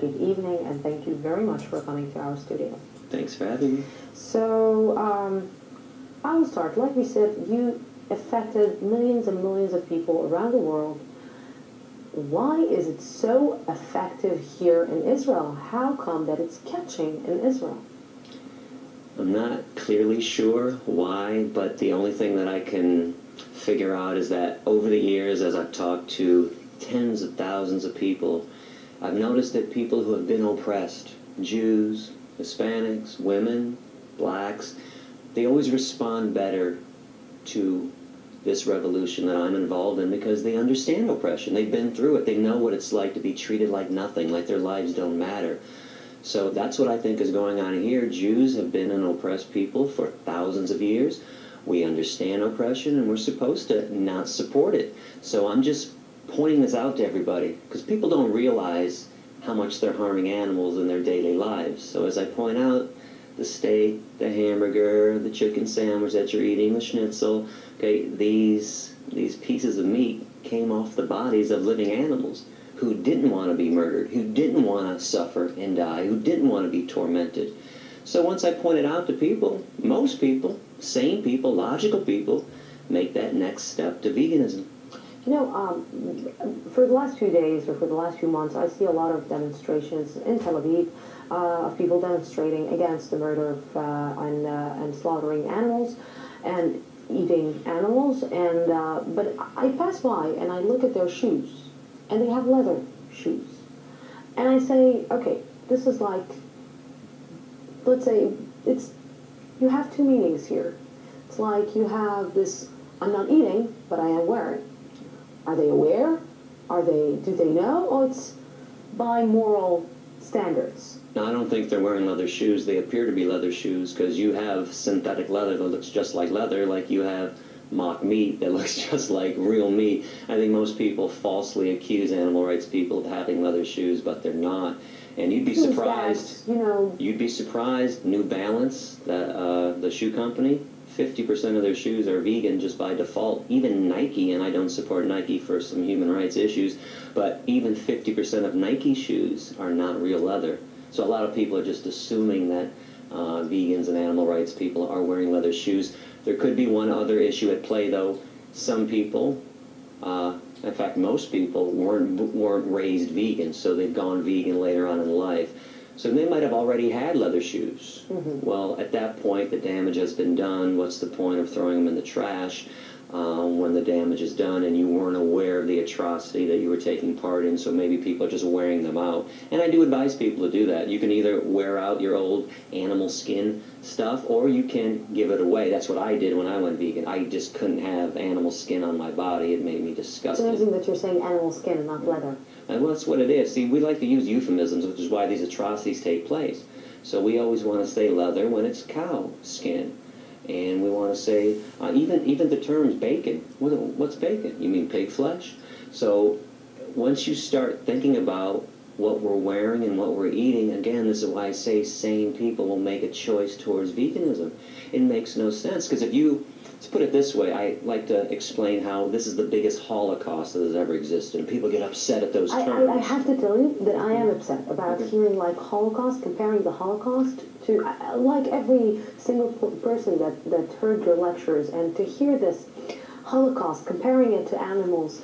good evening, and thank you very much for coming to our studio. Thanks for having me. So, I will start. Like we said, you affected millions and millions of people around the world. Why is it so effective here in Israel? How come that it's catching in Israel? I'm not clearly sure why, but the only thing that I can figure out is that over the years, as I've talked to tens of thousands of people, I've noticed that people who have been oppressed, Jews, Hispanics, women, blacks, they always respond better to this revolution that I'm involved in because they understand oppression. They've been through it. They know what it's like to be treated like nothing, like their lives don't matter. So that's what I think is going on here. Jews have been an oppressed people for thousands of years. We understand oppression, and we're supposed to not support it. So I'm just pointing this out to everybody because people don't realize how much they're harming animals in their daily lives. So as I point out, the steak, the hamburger, the chicken sandwich that you're eating, the schnitzel, okay, these pieces of meat came off the bodies of living animals who didn't want to be murdered, who didn't want to suffer and die, who didn't want to be tormented. So once I point it out to people, most people, sane people, logical people, make that next step to veganism. You know, for the last few days or for the last few months, I see a lot of demonstrations in Tel Aviv of people demonstrating against the murder of, and slaughtering animals and eating animals. And but I pass by and I look at their shoes, and they have leather shoes. And I say, okay, this is like, let's say, you have two meanings here. It's like you have this, I'm not eating, but I am wearing. Are they aware? Do they know? Or it's by moral standards? No, I don't think they're wearing leather shoes. They appear to be leather shoes because you have synthetic leather that looks just like leather, like you have mock meat that looks just like real meat. I think most people falsely accuse animal rights people of having leather shoes, but they're not. And you'd be surprised. You know, you'd be surprised. New Balance, the shoe company, 50% of their shoes are vegan just by default. Even Nike, and I don't support Nike for some human rights issues, but even 50% of Nike shoes are not real leather. So a lot of people are just assuming that vegans and animal rights people are wearing leather shoes. There could be one other issue at play, though. Some people, in fact, most people weren't raised vegan, so they've gone vegan later on in life. So they might have already had leather shoes. Mm-hmm. Well, at that point, the damage has been done. What's the point of throwing them in the trash when the damage is done and you weren't aware of the atrocity that you were taking part in? So maybe people are just wearing them out. And I do advise people to do that. You can either wear out your old animal skin stuff or you can give it away. That's what I did when I went vegan. I just couldn't have animal skin on my body. It made me disgusted. It's amazing that you're saying animal skin and not leather. And well, that's what it is. See, we like to use euphemisms, which is why these atrocities take place. So we always want to say leather when it's cow skin. And we want to say, even the terms bacon. What's bacon? You mean pig flesh? So once you start thinking about what we're wearing and what we're eating, again, this is why I say sane people will make a choice towards veganism. It makes no sense. Because if you, let's put it this way, I like to explain how this is the biggest Holocaust that has ever existed. And people get upset at those terms. I have to tell you that I am upset about hearing like Holocaust, comparing the Holocaust to, like every single person that heard your lectures, and to hear this Holocaust, comparing it to animals,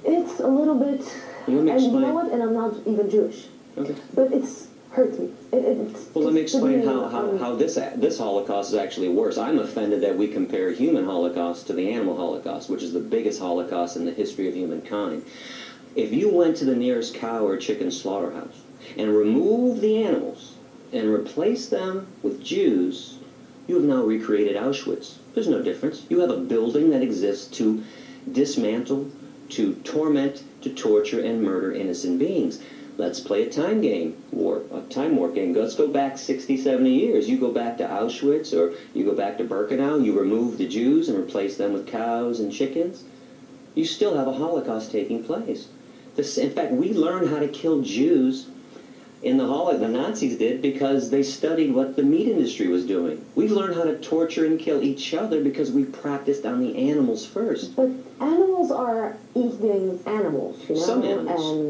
it's a little bit, and you know what, and I'm not even Jewish, Okay. But it's hurts me. Well, let me explain how this Holocaust is actually worse. I'm offended that we compare human Holocaust to the animal Holocaust, which is the biggest Holocaust in the history of humankind. If you went to the nearest cow or chicken slaughterhouse and removed the animals and replaced them with Jews, you have now recreated Auschwitz. There's no difference. You have a building that exists to dismantle, to torment, to torture, and murder innocent beings. Let's play a time game, a time warp game. Let's go back 60, 70 years. You go back to Auschwitz or you go back to Birkenau, you remove the Jews and replace them with cows and chickens. You still have a Holocaust taking place. In fact, we learned how to kill Jews in the Holocaust. The Nazis did because they studied what the meat industry was doing. We've learned how to torture and kill each other because we practiced on the animals first. But animals are eating animals, you know? Some animals. And